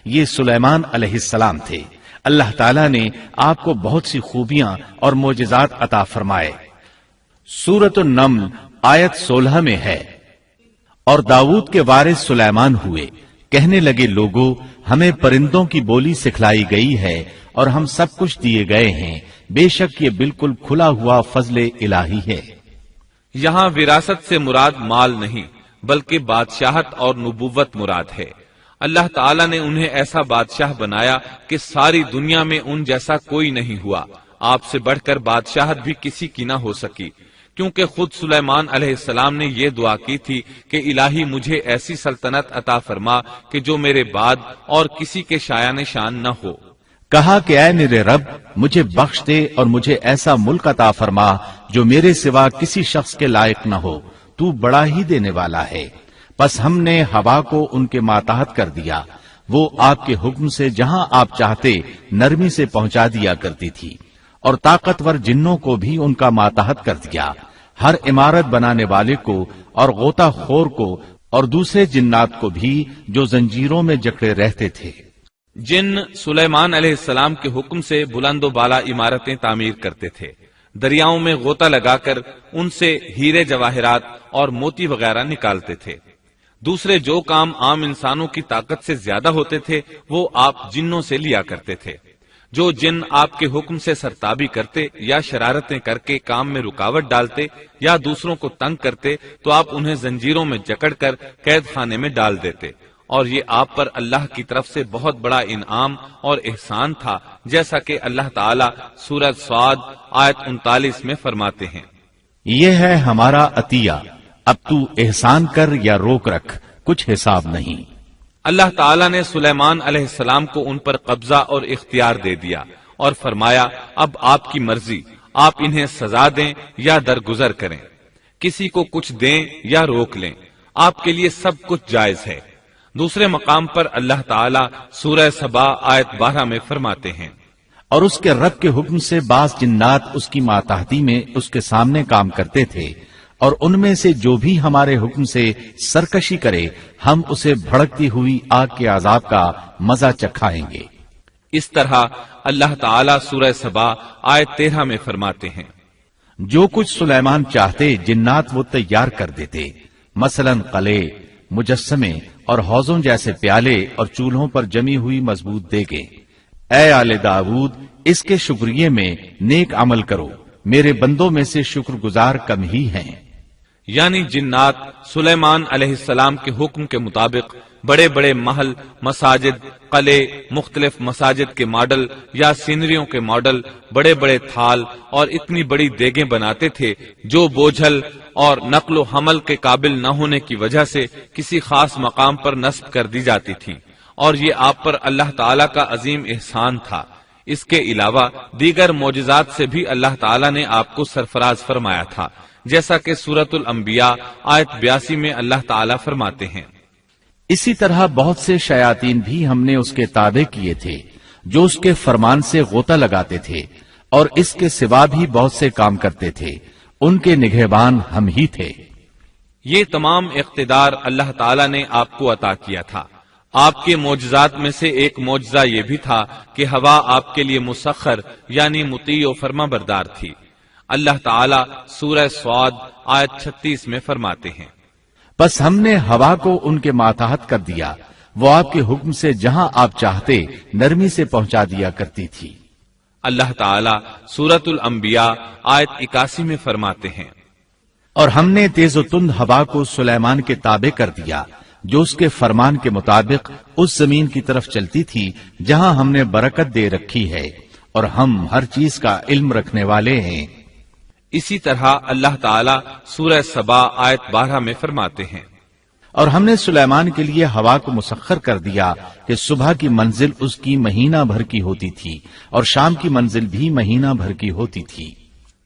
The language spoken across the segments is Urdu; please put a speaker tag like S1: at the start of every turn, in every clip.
S1: یہ سلیمان علیہ السلام تھے۔ اللہ تعالیٰ نے آپ کو بہت سی خوبیاں اور معجزات عطا فرمائے۔ سورۃ النمل آیت 16 میں ہے، اور داؤد کے وارث سلیمان ہوئے، کہنے لگے لوگوں ہمیں پرندوں کی بولی سکھلائی گئی ہے اور ہم سب کچھ دیے گئے ہیں، بے شک یہ بالکل کھلا ہوا فضل الہی ہے۔
S2: یہاں وراثت سے مراد مال نہیں بلکہ بادشاہت اور نبوت مراد ہے۔ اللہ تعالیٰ نے انہیں ایسا بادشاہ بنایا کہ ساری دنیا میں ان جیسا کوئی نہیں ہوا، آپ سے بڑھ کر بادشاہت بھی کسی کی نہ ہو سکی، کیونکہ خود سلیمان علیہ السلام نے یہ دعا کی تھی کہ الہی مجھے ایسی سلطنت عطا فرما کہ جو میرے بعد اور کسی کے شایان شان نہ ہو۔
S1: کہا کہ اے میرے رب مجھے بخش دے اور مجھے ایسا ملک عطا فرما جو میرے سوا کسی شخص کے لائق نہ ہو، تو بڑا ہی دینے والا ہے۔ پس ہم نے ہوا کو ان کے ماتحت کر دیا، وہ آپ کے حکم سے جہاں آپ چاہتے نرمی سے پہنچا دیا کرتی تھی، اور طاقتور جنوں کو بھی ان کا ماتحت کر دیا، ہر عمارت بنانے والے کو اور غوطہ خور کو اور دوسرے جنات کو بھی جو زنجیروں میں جکڑے رہتے تھے۔
S2: جن سلیمان علیہ السلام کے حکم سے بلند و بالا عمارتیں تعمیر کرتے تھے، دریاؤں میں غوطہ لگا کر ان سے ہیرے جواہرات اور موتی وغیرہ نکالتے تھے۔ دوسرے جو کام عام انسانوں کی طاقت سے زیادہ ہوتے تھے وہ آپ جنوں سے لیا کرتے تھے۔ جو جن آپ کے حکم سے سرتابی کرتے یا شرارتیں کر کے کام میں رکاوٹ ڈالتے یا دوسروں کو تنگ کرتے تو آپ انہیں زنجیروں میں جکڑ کر قید خانے میں ڈال دیتے، اور یہ آپ پر اللہ کی طرف سے بہت بڑا انعام اور احسان تھا، جیسا کہ اللہ تعالیٰ سورۃ صاد آیت 39 میں فرماتے ہیں،
S1: یہ ہے ہمارا عطیہ، اب تو احسان کر یا روک رکھ، کچھ حساب نہیں۔
S2: اللہ تعالیٰ نے سلیمان علیہ السلام کو ان پر قبضہ اور اختیار دے دیا اور فرمایا اب آپ کی مرضی، آپ انہیں سزا دیں یا درگزر کریں، کسی کو کچھ دیں یا روک لیں، آپ کے لیے سب کچھ جائز ہے۔ دوسرے مقام پر اللہ تعالیٰ سورہ سبا آیت 12 میں فرماتے ہیں،
S1: اور اس کے رب کے حکم سے بعض جنات اس کی ماتحتی میں اس کے سامنے کام کرتے تھے، اور ان میں سے جو بھی ہمارے حکم سے سرکشی کرے ہم اسے بھڑکتی ہوئی آگ کے عذاب کا مزہ چکھائیں گے۔
S2: اس طرح اللہ تعالیٰ سورہ سبا آیت 13 میں فرماتے ہیں،
S1: جو کچھ سلیمان چاہتے جنات وہ تیار کر دیتے، مثلا قلعے، مجسمے اور حوضوں جیسے پیالے اور چولہوں پر جمی ہوئی مضبوط دیگیں۔ اے آل داؤد اس کے شکریے میں نیک عمل کرو، میرے بندوں میں سے شکر گزار کم ہی ہیں۔
S2: یعنی جنات سلیمان علیہ السلام کے حکم کے مطابق بڑے بڑے محل، مساجد، قلعے، مختلف مساجد کے ماڈل یا سینریوں کے ماڈل، بڑے بڑے تھال اور اتنی بڑی دیگیں بناتے تھے جو بوجھل اور نقل و حمل کے قابل نہ ہونے کی وجہ سے کسی خاص مقام پر نصب کر دی جاتی تھی، اور یہ آپ پر اللہ تعالیٰ کا عظیم احسان تھا۔ اس کے علاوہ دیگر معجزات سے بھی اللہ تعالیٰ نے آپ کو سرفراز فرمایا تھا، جیسا کہ سورۃ الانبیاء آیت 82 میں اللہ تعالیٰ فرماتے ہیں،
S1: اسی طرح بہت سے شیاطین بھی ہم نے اس کے تابع کیے تھے جو اس کے فرمان سے غوطہ لگاتے تھے، اور اس کے سوا بھی بہت سے کام کرتے تھے، ان کے نگہبان ہم ہی تھے۔
S2: یہ تمام اقتدار اللہ تعالیٰ نے آپ کو عطا کیا تھا۔ آپ کے معجزات میں سے ایک معجزہ یہ بھی تھا کہ ہوا آپ کے لیے مسخر یعنی مطیع و فرما بردار تھی۔ اللہ تعالیٰ سورہ صاد آیت 36 میں فرماتے ہیں،
S1: بس ہم نے ہوا کو ان کے ماتحت کر دیا، وہ آپ کے حکم سے جہاں آپ چاہتے نرمی سے پہنچا دیا کرتی تھی۔
S2: اللہ تعالیٰ سورۃ الانبیاء آیت 81 میں فرماتے ہیں،
S1: اور ہم نے تیز و تند ہوا کو سلیمان کے تابع کر دیا جو اس کے فرمان کے مطابق اس زمین کی طرف چلتی تھی جہاں ہم نے برکت دے رکھی ہے، اور ہم ہر چیز کا علم رکھنے والے ہیں۔
S2: اسی طرح اللہ تعالیٰ سورہ سبا آیت 12 میں فرماتے ہیں،
S1: اور ہم نے سلیمان کے لیے ہوا کو مسخر کر دیا کہ صبح کی منزل اس کی مہینہ بھر کی ہوتی تھی اور شام کی منزل بھی مہینہ بھر کی ہوتی تھی۔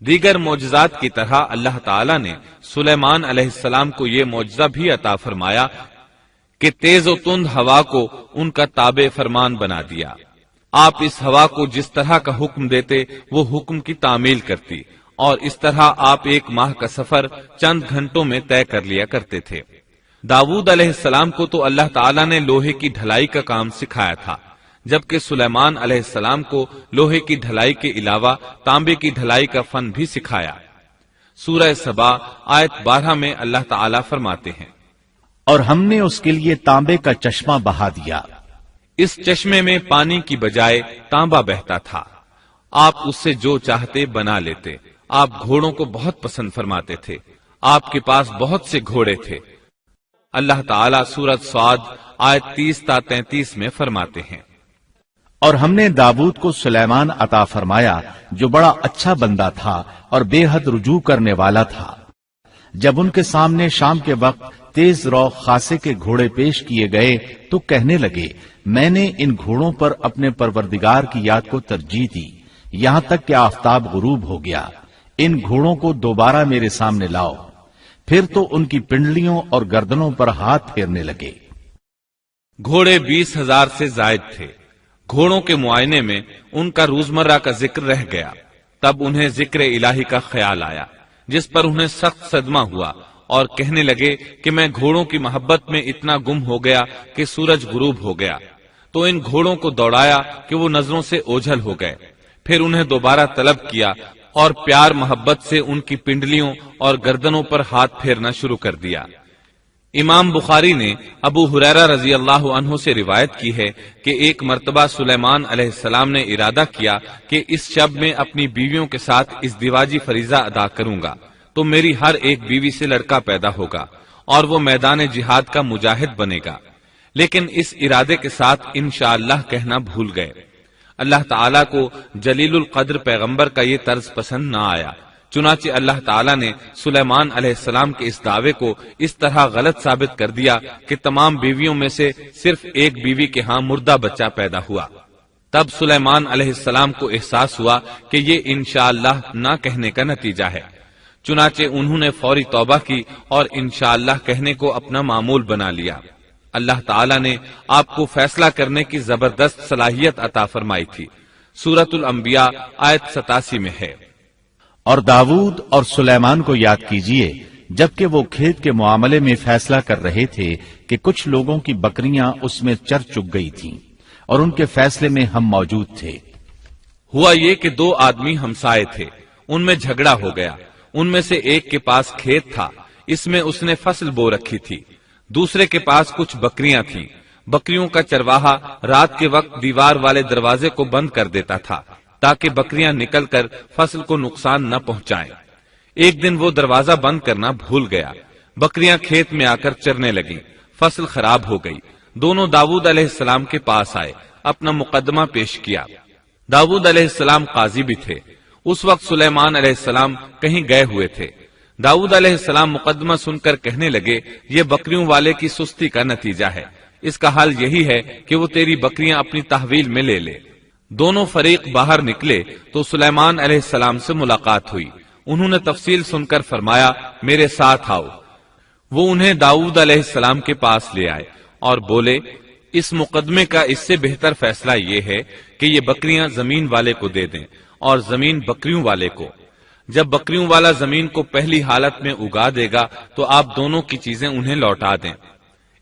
S2: دیگر معجزات کی طرح اللہ تعالیٰ نے سلیمان علیہ السلام کو یہ معجزہ بھی عطا فرمایا کہ تیز و تند ہوا کو ان کا تابع فرمان بنا دیا۔ آپ اس ہوا کو جس طرح کا حکم دیتے وہ حکم کی تعمیل کرتی، اور اس طرح آپ ایک ماہ کا سفر چند گھنٹوں میں طے کر لیا کرتے تھے۔ داؤد علیہ السلام کو تو اللہ تعالیٰ نے لوہے کی ڈھلائی کا کام سکھایا تھا، جبکہ سلیمان علیہ السلام کو لوہے کی ڈھلائی کے علاوہ تانبے کی ڈھلائی کا فن بھی سکھایا۔ سورہ سبا آیت 12 میں اللہ تعالیٰ فرماتے ہیں،
S1: اور ہم نے اس کے لیے تانبے کا چشمہ بہا دیا۔
S2: اس چشمے میں پانی کی بجائے تانبا بہتا تھا، آپ اس سے جو چاہتے بنا لیتے۔ آپ گھوڑوں کو بہت پسند فرماتے تھے، آپ کے پاس بہت سے گھوڑے تھے۔ اللہ تعالیٰ سورۃ صاد آیت 30 تا 33 میں فرماتے ہیں،
S1: اور ہم نے داؤد کو سلیمان عطا فرمایا جو بڑا اچھا بندہ تھا اور بے حد رجوع کرنے والا تھا۔ جب ان کے سامنے شام کے وقت تیز رو خاصے کے گھوڑے پیش کیے گئے تو کہنے لگے، میں نے ان گھوڑوں پر اپنے پروردگار کی یاد کو ترجیح دی، یہاں تک کہ آفتاب غروب ہو گیا۔ ان گھوڑوں کو دوبارہ میرے سامنے لاؤ۔ پھر تو ان کی پنڈلیوں اور گردنوں پر ہاتھ پھیرنے لگے۔
S2: گھوڑے 20,000 سے زائد تھے۔ گھوڑوں کے معائنے میں ان کا روزمرہ کا ذکر رہ گیا، تب انہیں ذکر الہی کا خیال آیا، جس پر انہیں سخت صدمہ ہوا اور کہنے لگے کہ میں گھوڑوں کی محبت میں اتنا گم ہو گیا کہ سورج غروب ہو گیا۔ تو ان گھوڑوں کو دوڑایا کہ وہ نظروں سے اوجھل ہو گئے۔ پھر انہیں دوبارہ طلب کیا اور پیار محبت سے ان کی پنڈلیوں اور گردنوں پر ہاتھ پھیرنا شروع کر دیا۔ امام بخاری نے ابو ہریرہ رضی اللہ عنہ سے روایت کی ہے کہ ایک مرتبہ سلیمان علیہ السلام نے ارادہ کیا کہ اس شب میں اپنی بیویوں کے ساتھ ازدواجی فریضہ ادا کروں گا تو میری ہر ایک بیوی سے لڑکا پیدا ہوگا اور وہ میدان جہاد کا مجاہد بنے گا، لیکن اس ارادے کے ساتھ انشاءاللہ کہنا بھول گئے۔ اللہ تعالیٰ کو جلیل القدر پیغمبر کا یہ طرز پسند نہ آیا، چنانچہ اللہ تعالیٰ نے سلیمان علیہ السلام کے اس دعوے کو اس طرح غلط ثابت کر دیا کہ تمام بیویوں میں سے صرف ایک بیوی کے ہاں مردہ بچہ پیدا ہوا۔ تب سلیمان علیہ السلام کو احساس ہوا کہ یہ انشاءاللہ نہ کہنے کا نتیجہ ہے، چنانچہ انہوں نے فوری توبہ کی اور انشاءاللہ کہنے کو اپنا معمول بنا لیا۔ اللہ تعالیٰ نے آپ کو فیصلہ کرنے کی زبردست صلاحیت عطا فرمائی تھی۔ سورۃ الانبیاء آیت 87 میں ہے،
S1: اور داؤد اور سلیمان کو یاد کیجئے جبکہ وہ کھیت کے معاملے میں فیصلہ کر رہے تھے کہ کچھ لوگوں کی بکریاں اس میں چر چگ گئی تھیں اور ان کے فیصلے میں ہم موجود تھے۔
S2: ہوا یہ کہ دو آدمی ہمسائے تھے، ان میں جھگڑا ہو گیا۔ ان میں سے ایک کے پاس کھیت تھا، اس میں اس نے فصل بو رکھی تھی، دوسرے کے پاس کچھ بکریاں تھیں۔ بکریوں کا چرواہا رات کے وقت دیوار والے دروازے کو بند کر دیتا تھا تاکہ بکریاں نکل کر فصل کو نقصان نہ پہنچائیں۔ ایک دن وہ دروازہ بند کرنا بھول گیا، بکریاں کھیت میں آ کر چرنے لگیں، فصل خراب ہو گئی۔ دونوں داؤد علیہ السلام کے پاس آئے، اپنا مقدمہ پیش کیا۔ داؤد علیہ السلام قاضی بھی تھے۔ اس وقت سلیمان علیہ السلام کہیں گئے ہوئے تھے۔ داؤد علیہ السلام مقدمہ سن کر کہنے لگے، یہ بکریوں والے کی سستی کا نتیجہ ہے، اس کا حل یہی ہے کہ وہ تیری بکریاں اپنی تحویل میں لے لے۔ دونوں فریق باہر نکلے تو سلیمان علیہ السلام سے ملاقات ہوئی۔ انہوں نے تفصیل سن کر فرمایا، میرے ساتھ آؤ۔ وہ انہیں داؤد علیہ السلام کے پاس لے آئے اور بولے، اس مقدمے کا اس سے بہتر فیصلہ یہ ہے کہ یہ بکریاں زمین والے کو دے دیں اور زمین بکریوں والے کو۔ جب بکریوں والا زمین کو پہلی حالت میں اگا دے گا تو آپ دونوں کی چیزیں انہیں لوٹا دیں۔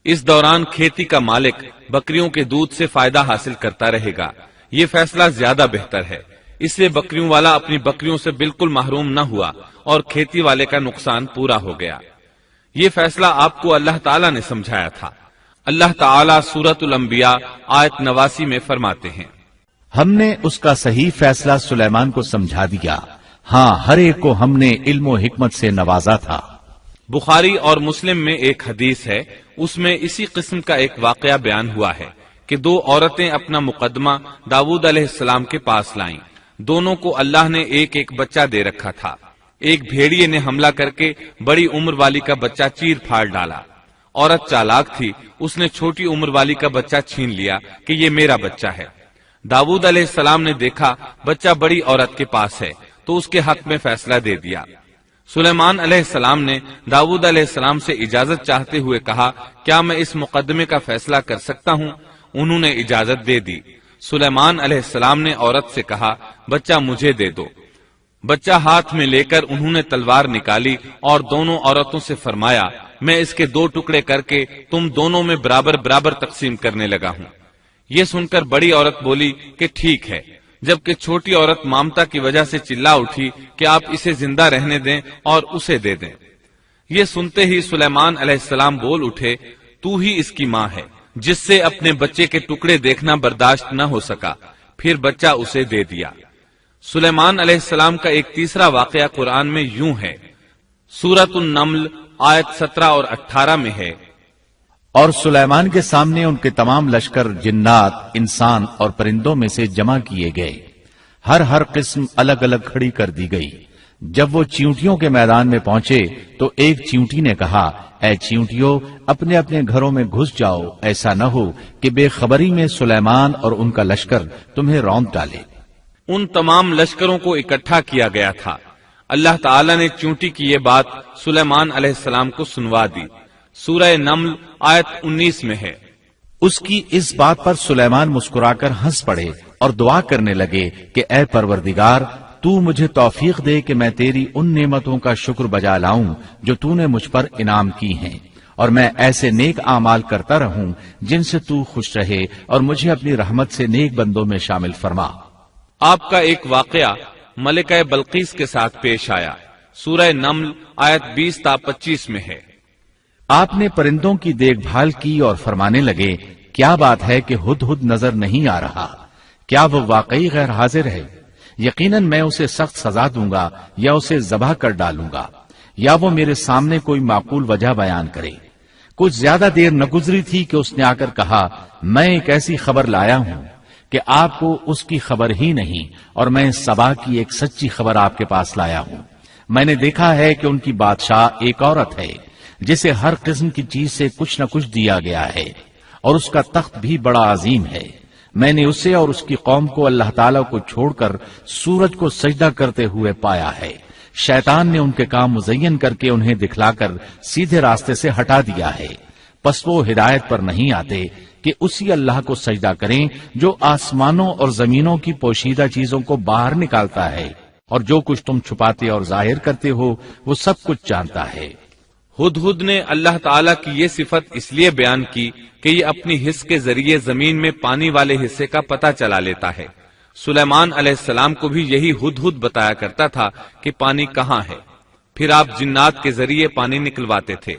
S2: اس دوران کھیتی کا مالک بکریوں کے دودھ سے فائدہ حاصل کرتا رہے گا۔ یہ فیصلہ زیادہ بہتر ہے۔ اس سے بکریوں والا اپنی بکریوں سے بالکل محروم نہ ہوا اور کھیتی والے کا نقصان پورا ہو گیا۔ یہ فیصلہ آپ کو اللہ تعالیٰ نے سمجھایا تھا۔ اللہ تعالیٰ سورۃ الانبیاء آیت 89 میں فرماتے ہیں،
S1: ہم نے اس کا صحیح فیصلہ سلیمان کو سمجھا دیا، ہاں ہر ایک کو ہم نے علم و حکمت سے نوازا تھا۔
S2: بخاری اور مسلم میں ایک حدیث ہے، اس میں اسی قسم کا ایک واقعہ بیان ہوا ہے کہ دو عورتیں اپنا مقدمہ داؤد علیہ السلام کے پاس لائیں۔ دونوں کو اللہ نے ایک ایک بچہ دے رکھا تھا۔ ایک بھیڑیے نے حملہ کر کے بڑی عمر والی کا بچہ چیر پھاڑ ڈالا۔ عورت چالاک تھی، اس نے چھوٹی عمر والی کا بچہ چھین لیا کہ یہ میرا بچہ ہے۔ داؤد علیہ السلام نے دیکھا بچہ بڑی عورت کے پاس ہے تو اس کے حق میں فیصلہ دے دیا۔ سلیمان علیہ السلام نے داؤد علیہ السلام سے اجازت چاہتے ہوئے کہا، کیا میں اس مقدمے کا فیصلہ کر سکتا ہوں؟ انہوں نے اجازت دے دی۔ سلیمان علیہ السلام نے عورت سے کہا، بچہ مجھے دے دو۔ بچہ ہاتھ میں لے کر انہوں نے تلوار نکالی اور دونوں عورتوں سے فرمایا، میں اس کے 2 ٹکڑے کر کے تم دونوں میں برابر برابر تقسیم کرنے لگا ہوں۔ یہ سن کر بڑی عورت بولی کہ ٹھیک ہے، جبکہ چھوٹی عورت مامتا کی وجہ سے چلا اٹھی کہ آپ اسے زندہ رہنے دیں اور اسے دے دیں۔ یہ سنتے ہی سلیمان علیہ السلام بول اٹھے، تو ہی اس کی ماں ہے، جس سے اپنے بچے کے ٹکڑے دیکھنا برداشت نہ ہو سکا، پھر بچہ اسے دے دیا۔ سلیمان علیہ السلام کا ایک تیسرا واقعہ قرآن میں یوں ہے، سورۃ النمل آیت 17 اور 18 میں ہے،
S1: اور سلیمان کے سامنے ان کے تمام لشکر جنات، انسان اور پرندوں میں سے جمع کیے گئے، ہر قسم الگ الگ کھڑی کر دی گئی۔ جب وہ چیونٹیوں کے میدان میں پہنچے تو ایک چیونٹی نے کہا، اے چیونٹیوں، اپنے اپنے گھروں میں گھس جاؤ، ایسا نہ ہو کہ بے خبری میں سلیمان اور ان کا لشکر تمہیں روند ڈالے۔
S2: ان تمام لشکروں کو اکٹھا کیا گیا تھا۔ اللہ تعالیٰ نے چیونٹی کی یہ بات سلیمان علیہ السلام کو سنوا دی۔ سورہ نمل آیت 19 میں ہے،
S1: اس کی اس بات پر سلیمان مسکرا کر ہنس پڑے اور دعا کرنے لگے کہ اے پروردگار، تو مجھے توفیق دے کہ میں تیری ان نعمتوں کا شکر بجا لاؤں جو تو نے مجھ پر انعام کی ہیں، اور میں ایسے نیک اعمال کرتا رہوں جن سے تو خوش رہے، اور مجھے اپنی رحمت سے نیک بندوں میں شامل فرما۔
S2: آپ کا ایک واقعہ ملکہ بلقیس کے ساتھ پیش آیا۔ سورہ نمل آیت 20 تا 25 میں ہے،
S1: آپ نے پرندوں کی دیکھ بھال کی اور فرمانے لگے، کیا بات ہے کہ ہدہد نظر نہیں آ رہا؟ کیا وہ واقعی غیر حاضر ہے؟ یقیناً میں اسے سخت سزا دوں گا یا اسے ذبح کر ڈالوں گا، یا وہ میرے سامنے کوئی معقول وجہ بیان کرے۔ کچھ زیادہ دیر نہ گزری تھی کہ اس نے آ کر کہا، میں ایک ایسی خبر لایا ہوں کہ آپ کو اس کی خبر ہی نہیں، اور میں سبا کی ایک سچی خبر آپ کے پاس لایا ہوں۔ میں نے دیکھا ہے کہ ان کی بادشاہ ایک عورت ہے جسے ہر قسم کی چیز سے کچھ نہ کچھ دیا گیا ہے، اور اس کا تخت بھی بڑا عظیم ہے۔ میں نے اسے اور اس کی قوم کو اللہ تعالیٰ کو چھوڑ کر سورج کو سجدہ کرتے ہوئے پایا ہے۔ شیطان نے ان کے کام مزین کر کے انہیں دکھلا کر سیدھے راستے سے ہٹا دیا ہے، پس وہ ہدایت پر نہیں آتے کہ اسی اللہ کو سجدہ کریں جو آسمانوں اور زمینوں کی پوشیدہ چیزوں کو باہر نکالتا ہے، اور جو کچھ تم چھپاتے اور ظاہر کرتے ہو وہ سب کچھ جانتا ہے۔
S2: ہدہد نے اللہ تعالیٰ کی یہ صفت اس لیے بیان کی کہ یہ اپنی حس کے ذریعے زمین میں پانی والے حصے کا پتہ چلا لیتا ہے۔ سلیمان علیہ السلام کو بھی یہی ہدہد بتایا کرتا تھا کہ پانی کہاں ہے، پھر آپ جنات کے ذریعے پانی نکلواتے تھے۔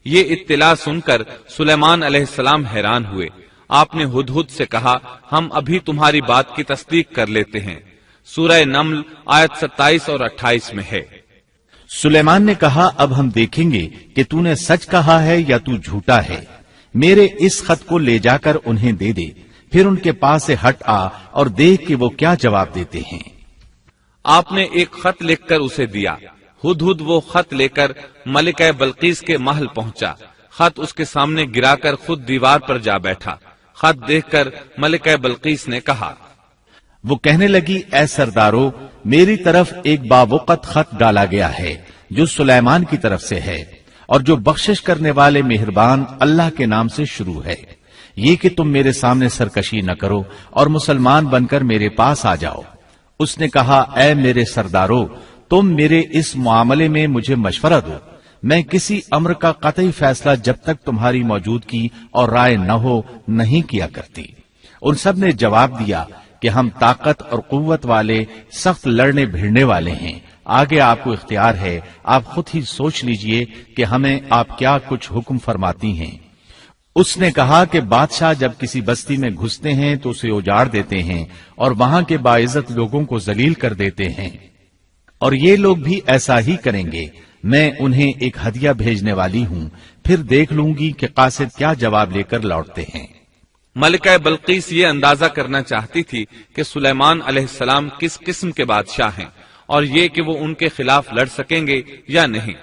S2: یہ اطلاع سن کر سلیمان علیہ السلام حیران ہوئے۔ آپ نے ہدہد سے کہا، ہم ابھی تمہاری بات کی تصدیق کر لیتے ہیں۔ سورہ نمل آیت 27 اور 28 میں ہے،
S1: سلیمان نے کہا، اب ہم دیکھیں گے کہ تو نے سچ کہا ہے یا تو جھوٹا ہے۔ میرے اس خط کو لے جا کر انہیں دے دے، پھر ان کے پاس سے ہٹ آ اور دیکھ کہ وہ کیا جواب دیتے ہیں۔
S2: آپ نے ایک خط لکھ کر اسے دیا۔ ہدہد وہ خط لے کر ملکہ بلقیس کے محل پہنچا۔ خط اس کے سامنے گرا کر خود دیوار پر جا بیٹھا۔ خط دیکھ کر ملکہ بلقیس نے کہا،
S1: وہ کہنے لگی، اے سردارو، میری طرف ایک باوقت خط ڈالا گیا ہے جو سلیمان کی طرف سے ہے، اور جو بخشش کرنے والے مہربان اللہ کے نام سے شروع ہے۔ یہ کہ تم میرے سامنے سرکشی نہ کرو اور مسلمان بن کر میرے پاس آ جاؤ۔ اس نے کہا، اے میرے سردارو، تم میرے اس معاملے میں مجھے مشورہ دو۔ میں کسی امر کا قطعی فیصلہ جب تک تمہاری موجودگی اور رائے نہ ہو نہیں کیا کرتی۔ ان سب نے جواب دیا کہ ہم طاقت اور قوت والے، سخت لڑنے بھیڑنے والے ہیں، آگے آپ کو اختیار ہے، آپ خود ہی سوچ لیجئے کہ ہمیں آپ کیا کچھ حکم فرماتی ہیں۔ اس نے کہا کہ بادشاہ جب کسی بستی میں گھستے ہیں تو اسے اجاڑ دیتے ہیں اور وہاں کے باعزت لوگوں کو ذلیل کر دیتے ہیں، اور یہ لوگ بھی ایسا ہی کریں گے۔ میں انہیں ایک ہدیہ بھیجنے والی ہوں، پھر دیکھ لوں گی کہ قاصد کیا جواب لے کر لوٹتے ہیں۔
S2: ملکہ بلقیس یہ اندازہ کرنا چاہتی تھی کہ سلیمان علیہ السلام کس قسم کے بادشاہ ہیں، اور یہ کہ وہ ان کے خلاف لڑ سکیں گے یا نہیں۔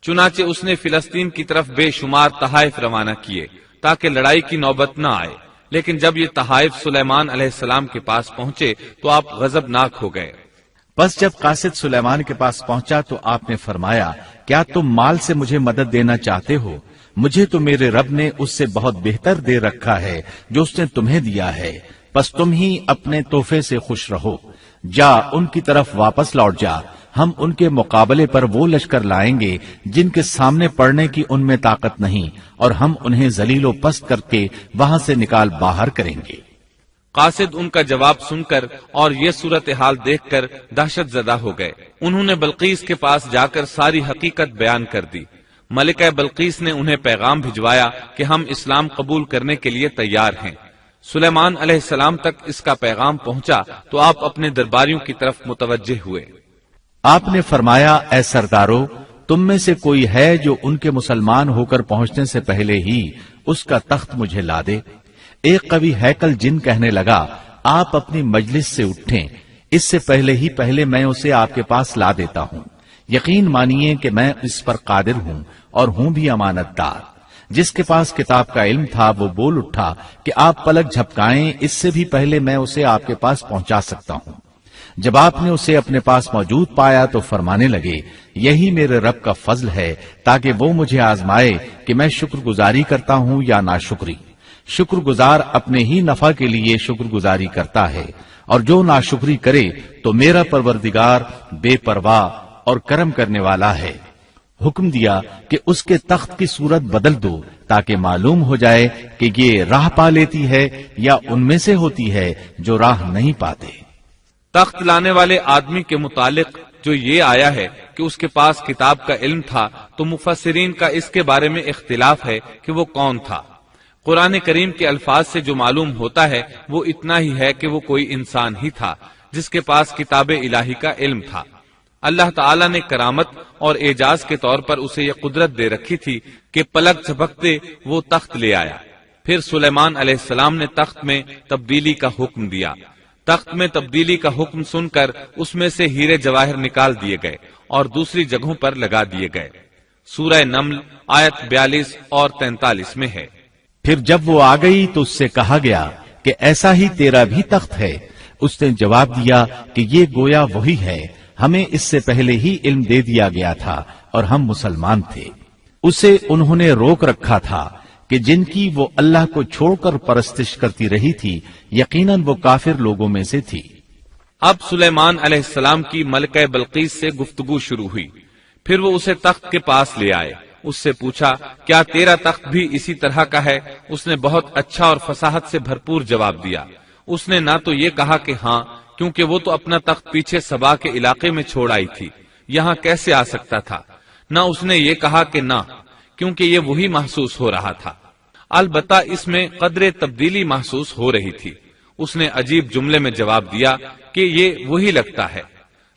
S2: چنانچہ اس نے فلسطین کی طرف بے شمار تحائف روانہ کیے تاکہ لڑائی کی نوبت نہ آئے، لیکن جب یہ تحائف سلیمان علیہ السلام کے پاس پہنچے تو آپ غضبناک ہو گئے۔
S1: بس جب قاصد سلیمان کے پاس پہنچا تو آپ نے فرمایا، کیا تم مال سے مجھے مدد دینا چاہتے ہو؟ مجھے تو میرے رب نے اس سے بہت بہتر دے رکھا ہے جو اس نے تمہیں دیا ہے، بس تم ہی اپنے تحفے سے خوش رہو۔ جا ان کی طرف واپس لوٹ جا، ہم ان کے مقابلے پر وہ لشکر لائیں گے جن کے سامنے پڑنے کی ان میں طاقت نہیں، اور ہم انہیں ذلیل و پست کر کے وہاں سے نکال باہر کریں گے۔
S2: قاصد ان کا جواب سن کر اور یہ صورتحال دیکھ کر دہشت زدہ ہو گئے۔ انہوں نے بلقیس کے پاس جا کر ساری حقیقت بیان کر دی۔ ملکہ بلقیس نے انہیں پیغام بھجوایا کہ ہم اسلام قبول کرنے کے لیے تیار ہیں۔ سلیمان علیہ السلام تک اس کا پیغام پہنچا تو آپ اپنے درباریوں کی طرف متوجہ ہوئے۔
S1: آپ نے فرمایا، اے سردارو، تم میں سے کوئی ہے جو ان کے مسلمان ہو کر پہنچنے سے پہلے ہی اس کا تخت مجھے لا دے؟ ایک قوی ہیکل جن کہنے لگا، آپ اپنی مجلس سے اٹھیں، اس سے پہلے میں اسے آپ کے پاس لا دیتا ہوں۔ یقین مانیے کہ میں اس پر قادر ہوں اور ہوں بھی امانت دار۔ جس کے پاس کتاب کا علم تھا وہ بول اٹھا کہ آپ پلک جھپکائیں، اس سے بھی پہلے میں اسے آپ کے پاس پہنچا سکتا ہوں۔ جب آپ نے اسے اپنے پاس موجود پایا تو فرمانے لگے، یہی میرے رب کا فضل ہے تاکہ وہ مجھے آزمائے کہ میں شکر گزاری کرتا ہوں یا ناشکری۔ شکر گزار اپنے ہی نفع کے لیے شکر گزاری کرتا ہے، اور جو ناشکری کرے تو میرا پروردگار بے پرواہ اور کرم کرنے والا ہے۔ حکم دیا کہ اس کے تخت کی صورت بدل دو تاکہ معلوم ہو جائے کہ یہ راہ پا لیتی ہے یا ان میں سے ہوتی ہے جو راہ نہیں پاتے۔
S2: تخت لانے والے آدمی کے متعلق جو یہ آیا ہے کہ اس کے پاس کتاب کا علم تھا، تو مفسرین کا اس کے بارے میں اختلاف ہے کہ وہ کون تھا۔ قرآن کریم کے الفاظ سے جو معلوم ہوتا ہے وہ اتنا ہی ہے کہ وہ کوئی انسان ہی تھا جس کے پاس کتاب الہی کا علم تھا۔ اللہ تعالیٰ نے کرامت اور اعجاز کے طور پر اسے یہ قدرت دے رکھی تھی کہ پلک جھپکتے وہ تخت لے آیا۔ پھر سلیمان علیہ السلام نے تخت میں تبدیلی کا حکم دیا۔ تخت میں تبدیلی کا حکم سن کر اس میں سے ہیرے جواہر نکال دیے گئے اور دوسری جگہوں پر لگا دیے گئے۔ سورہ نمل آیت 42 اور 43 میں ہے۔
S1: پھر جب وہ آ گئی تو اس سے کہا گیا کہ ایسا ہی تیرا بھی تخت ہے۔ اس نے جواب دیا کہ یہ گویا وہی ہے، ہمیں اس سے پہلے ہی علم دے دیا گیا تھا اور ہم مسلمان تھے۔ اسے انہوں نے روک رکھا تھا کہ جن کی وہ اللہ کو چھوڑ کر پرستش کرتی رہی تھی، یقیناً وہ کافر لوگوں میں سے تھی۔
S2: اب سلیمان علیہ السلام کی ملکہ بلقیس سے گفتگو شروع ہوئی۔ پھر وہ اسے تخت کے پاس لے آئے۔ اس سے پوچھا، کیا تیرا تخت بھی اسی طرح کا ہے؟ اس نے بہت اچھا اور فصاحت سے بھرپور جواب دیا۔ اس نے نہ تو یہ کہا کہ ہاں، کیونکہ وہ تو اپنا تخت پیچھے سبا کے علاقے میں چھوڑ آئی تھی، یہاں کیسے آ سکتا تھا، نہ اس نے یہ کہا کہ نہ، کیونکہ یہ وہی محسوس ہو رہا تھا۔ البتہ اس میں قدرے تبدیلی محسوس ہو رہی تھی۔ اس نے عجیب جملے میں جواب دیا کہ یہ وہی لگتا ہے۔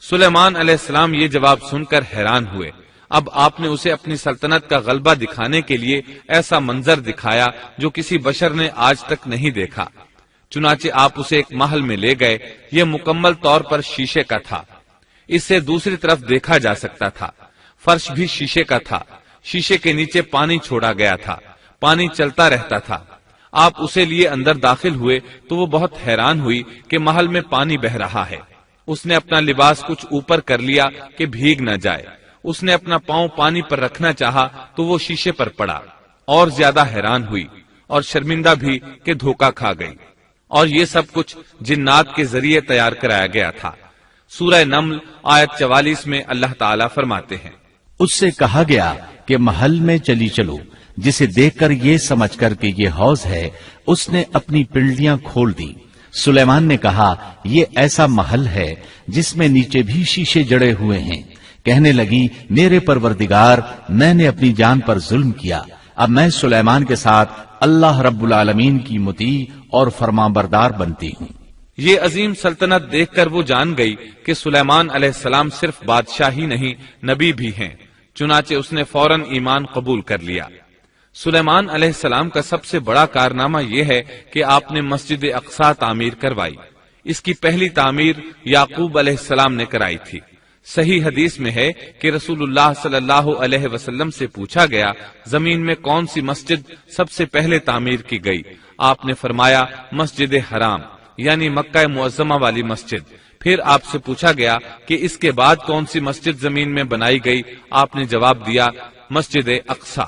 S2: سلیمان علیہ السلام یہ جواب سن کر حیران ہوئے۔ اب آپ نے اسے اپنی سلطنت کا غلبہ دکھانے کے لیے ایسا منظر دکھایا جو کسی بشر نے آج تک نہیں دیکھا۔ چنانچہ آپ اسے ایک محل میں لے گئے۔ یہ مکمل طور پر شیشے کا تھا۔ اس سے دوسری طرف دیکھا جا سکتا تھا۔ فرش بھی شیشے کا تھا۔ شیشے کے نیچے پانی چھوڑا گیا تھا۔ پانی چلتا رہتا تھا۔ آپ اسے لیے اندر داخل ہوئے تو وہ بہت حیران ہوئی کہ محل میں پانی بہ رہا ہے۔ اس نے اپنا لباس کچھ اوپر کر لیا کہ بھیگ نہ جائے۔ اس نے اپنا پاؤں پانی پر رکھنا چاہا تو وہ شیشے پر پڑا، اور زیادہ حیران ہوئی اور شرمندہ بھی کہ دھوکہ کھا گئی۔ اور یہ سب کچھ جنات کے ذریعے تیار کرایا گیا تھا۔ سورہ نمل آیت 44 میں اللہ تعالیٰ فرماتے ہیں،
S1: اس سے کہا گیا کہ محل میں چلی چلو، جسے دیکھ کر یہ سمجھ کر کہ یہ حوض ہے، اس نے اپنی پنڈلیاں کھول دی۔ سلیمان نے کہا، یہ ایسا محل ہے جس میں نیچے بھی شیشے جڑے ہوئے ہیں۔ کہنے لگی، میرے پروردگار، میں نے اپنی جان پر ظلم کیا، اب میں سلیمان کے ساتھ اللہ رب العالمین کی مطیع اور فرمانبردار بنتی ہوں۔
S2: یہ عظیم سلطنت دیکھ کر وہ جان گئی کہ سلیمان علیہ السلام صرف بادشاہ ہی نہیں، نبی بھی ہیں۔ چنانچہ اس نے فوراً ایمان قبول کر لیا۔ سلیمان علیہ السلام کا سب سے بڑا کارنامہ یہ ہے کہ آپ نے مسجد اقصی تعمیر کروائی۔ اس کی پہلی تعمیر یعقوب علیہ السلام نے کرائی تھی۔ صحیح حدیث میں ہے کہ رسول اللہ صلی اللہ علیہ وسلم سے پوچھا گیا، زمین میں کون سی مسجد سب سے پہلے تعمیر کی گئی؟ آپ نے فرمایا، مسجد حرام، یعنی مکہ معظمہ والی مسجد۔ پھر آپ سے پوچھا گیا کہ اس کے بعد کون سی مسجد زمین میں بنائی گئی؟ آپ نے جواب دیا، مسجد اقصی۔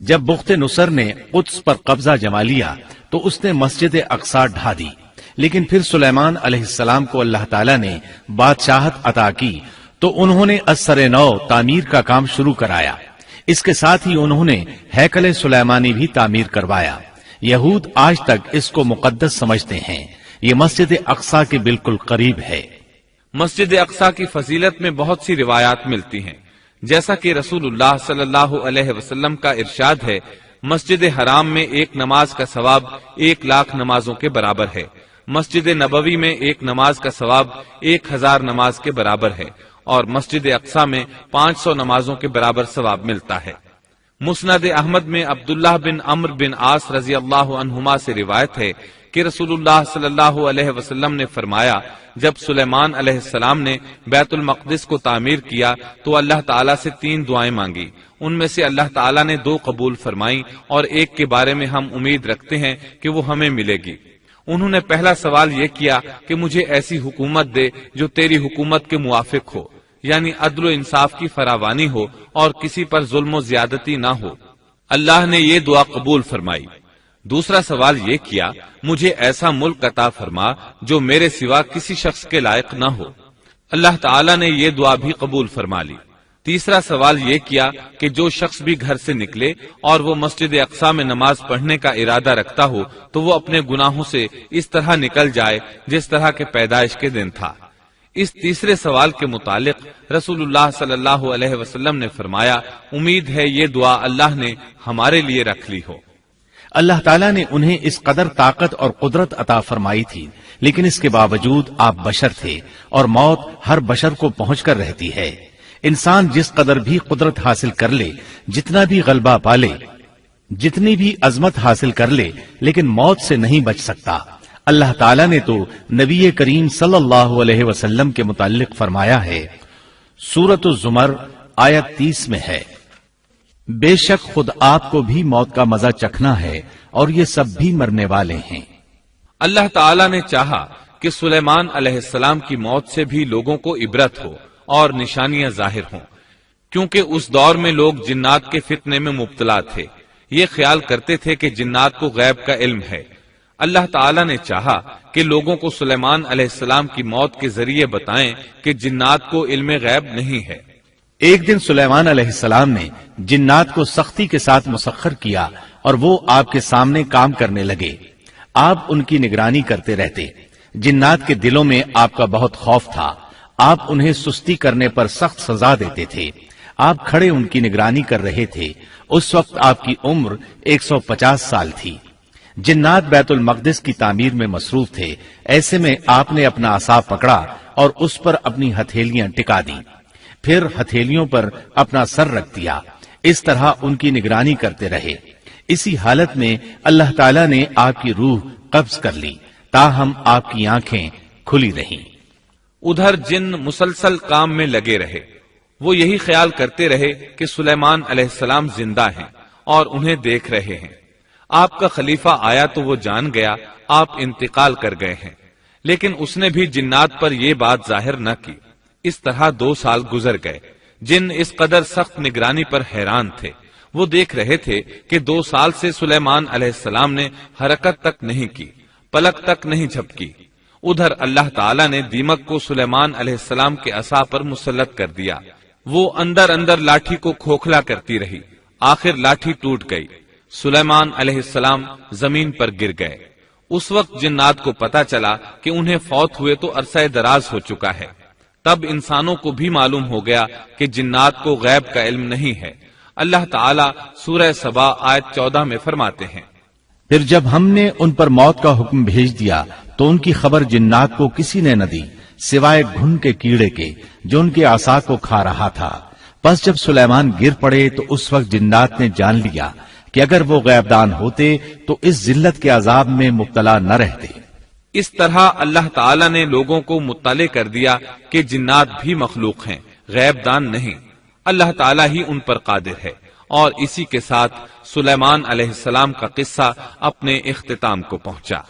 S1: جب بخت نصر نے قدس پر قبضہ جما لیا تو اس نے مسجد اقصی ڈھا دی، لیکن پھر سلیمان علیہ السلام کو اللہ تعالیٰ نے بادشاہت عطا کی تو انہوں نے اسر نو تعمیر کا کام شروع کرایا. اس کے ساتھ ہی انہوں نے ہیکل سلیمانی بھی تعمیر کروایا. یہود آج تک اس کو مقدس سمجھتے ہیں. یہ مسجد اقصی کے بالکل قریب ہے.
S2: مسجد اقصی کی فضیلت میں بہت سی روایات ملتی ہیں. جیسا کہ رسول اللہ صلی اللہ علیہ وسلم کا ارشاد ہے، مسجد حرام میں ایک نماز کا ثواب 1,00,000 نمازوں کے برابر ہے. مسجد نبوی میں ایک نماز کا ثواب 1,000 نماز کے برابر ہے، اور مسجد اقصی میں 500 نمازوں کے برابر ثواب ملتا ہے. مسند احمد میں عبداللہ بن عمرو بن عاص رضی اللہ عنہما سے روایت ہے کہ رسول اللہ صلی اللہ علیہ وسلم نے فرمایا، جب سلیمان علیہ السلام نے بیت المقدس کو تعمیر کیا تو اللہ تعالیٰ سے 3 دعائیں مانگی. ان میں سے اللہ تعالیٰ نے 2 قبول فرمائیں اور ایک کے بارے میں ہم امید رکھتے ہیں کہ وہ ہمیں ملے گی. انہوں نے پہلا سوال یہ کیا کہ مجھے ایسی حکومت دے جو تیری حکومت کے موافق ہو، یعنی عدل و انصاف کی فراوانی ہو اور کسی پر ظلم و زیادتی نہ ہو. اللہ نے یہ دعا قبول فرمائی. دوسرا سوال یہ کیا، مجھے ایسا ملک عطا فرما جو میرے سوا کسی شخص کے لائق نہ ہو. اللہ تعالیٰ نے یہ دعا بھی قبول فرما لی. تیسرا سوال یہ کیا کہ جو شخص بھی گھر سے نکلے اور وہ مسجد اقصی میں نماز پڑھنے کا ارادہ رکھتا ہو تو وہ اپنے گناہوں سے اس طرح نکل جائے جس طرح کے پیدائش کے دن تھا. اس تیسرے سوال کے متعلق رسول اللہ صلی اللہ علیہ وسلم نے فرمایا، امید ہے یہ دعا اللہ نے ہمارے لیے رکھ لی ہو.
S1: اللہ تعالیٰ نے انہیں اس قدر طاقت اور قدرت عطا فرمائی تھی، لیکن اس کے باوجود آپ بشر تھے اور موت ہر بشر کو پہنچ کر رہتی ہے. انسان جس قدر بھی قدرت حاصل کر لے، جتنا بھی غلبہ پالے، جتنی بھی عظمت حاصل کر لے، لیکن موت سے نہیں بچ سکتا. اللہ تعالیٰ نے تو نبی کریم صلی اللہ علیہ وسلم کے متعلق فرمایا ہے، سورۃ الزمر آیت 30 میں ہے، بے شک خود آپ کو بھی موت کا مزہ چکھنا ہے اور یہ سب بھی مرنے والے ہیں.
S2: اللہ تعالیٰ نے چاہا کہ سلیمان علیہ السلام کی موت سے بھی لوگوں کو عبرت ہو اور نشانیاں ظاہر ہوں، کیونکہ اس دور میں لوگ جنات کے فتنے میں مبتلا تھے. یہ خیال کرتے تھے کہ جنات کو غیب کا علم ہے. اللہ تعالیٰ نے چاہا کہ لوگوں کو سلیمان علیہ السلام کی موت کے ذریعے بتائیں کہ جنات کو علم غیب نہیں ہے.
S1: ایک دن سلیمان علیہ السلام نے جنات کو سختی کے ساتھ مسخر کیا اور وہ آپ کے سامنے کام کرنے لگے. آپ ان کی نگرانی کرتے رہتے. جنات کے دلوں میں آپ کا بہت خوف تھا. آپ انہیں سستی کرنے پر سخت سزا دیتے تھے. آپ کھڑے ان کی نگرانی کر رہے تھے. اس وقت آپ کی عمر 150 سال تھی. جنات بیت المقدس کی تعمیر میں مصروف تھے. ایسے میں آپ نے اپنا عصا پکڑا اور اس پر اپنی ہتھیلیاں ٹکا دی، پھر ہتھیلیوں پر اپنا سر رکھ دیا. اس طرح ان کی نگرانی کرتے رہے. اسی حالت میں اللہ تعالیٰ نے آپ کی روح قبض کر لی، تاہم آپ کی آنکھیں کھلی رہیں.
S2: ادھر جن مسلسل کام میں لگے رہے. وہ یہی خیال کرتے رہے کہ سلیمان علیہ السلام زندہ ہیں اور انہیں دیکھ رہے ہیں. آپ کا خلیفہ آیا تو وہ جان گیا آپ انتقال کر گئے ہیں، لیکن اس نے بھی جنات پر یہ بات ظاہر نہ کی. اس طرح 2 سال گزر گئے. جن اس قدر سخت نگرانی پر حیران تھے. وہ دیکھ رہے تھے کہ 2 سال سے سلیمان علیہ السلام نے حرکت تک نہیں کی، پلک تک نہیں جھپکی. ادھر اللہ تعالیٰ نے دیمک کو سلیمان علیہ السلام کے عصا پر مسلط کر دیا. وہ اندر اندر لاٹھی کو کھوکھلا کرتی رہی. آخر لاٹھی ٹوٹ گئی. سلیمان علیہ السلام زمین پر گر گئے. اس وقت جنات کو پتا چلا کہ انہیں فوت ہوئے تو عرصہ دراز ہو چکا ہے. تب انسانوں کو بھی معلوم ہو گیا کہ جنات کو غیب کا علم نہیں ہے. اللہ تعالیٰ سورہ سبا آیت 14 میں فرماتے ہیں،
S1: پھر جب ہم نے ان پر موت کا حکم بھیج دیا تو ان کی خبر جنات کو کسی نے نہ دی سوائے گھن کے کیڑے کے جو ان کے عصا کو کھا رہا تھا. پس جب سلیمان گر پڑے تو اس وقت جنات نے جان لیا کہ اگر وہ غیب دان ہوتے تو اس ذلت کے عذاب میں مبتلا نہ رہتے.
S2: اس طرح اللہ تعالیٰ نے لوگوں کو مطلع کر دیا کہ جنات بھی مخلوق ہیں، غیب دان نہیں. اللہ تعالیٰ ہی ان پر قادر ہے. اور اسی کے ساتھ سلیمان علیہ السلام کا قصہ اپنے اختتام کو پہنچا.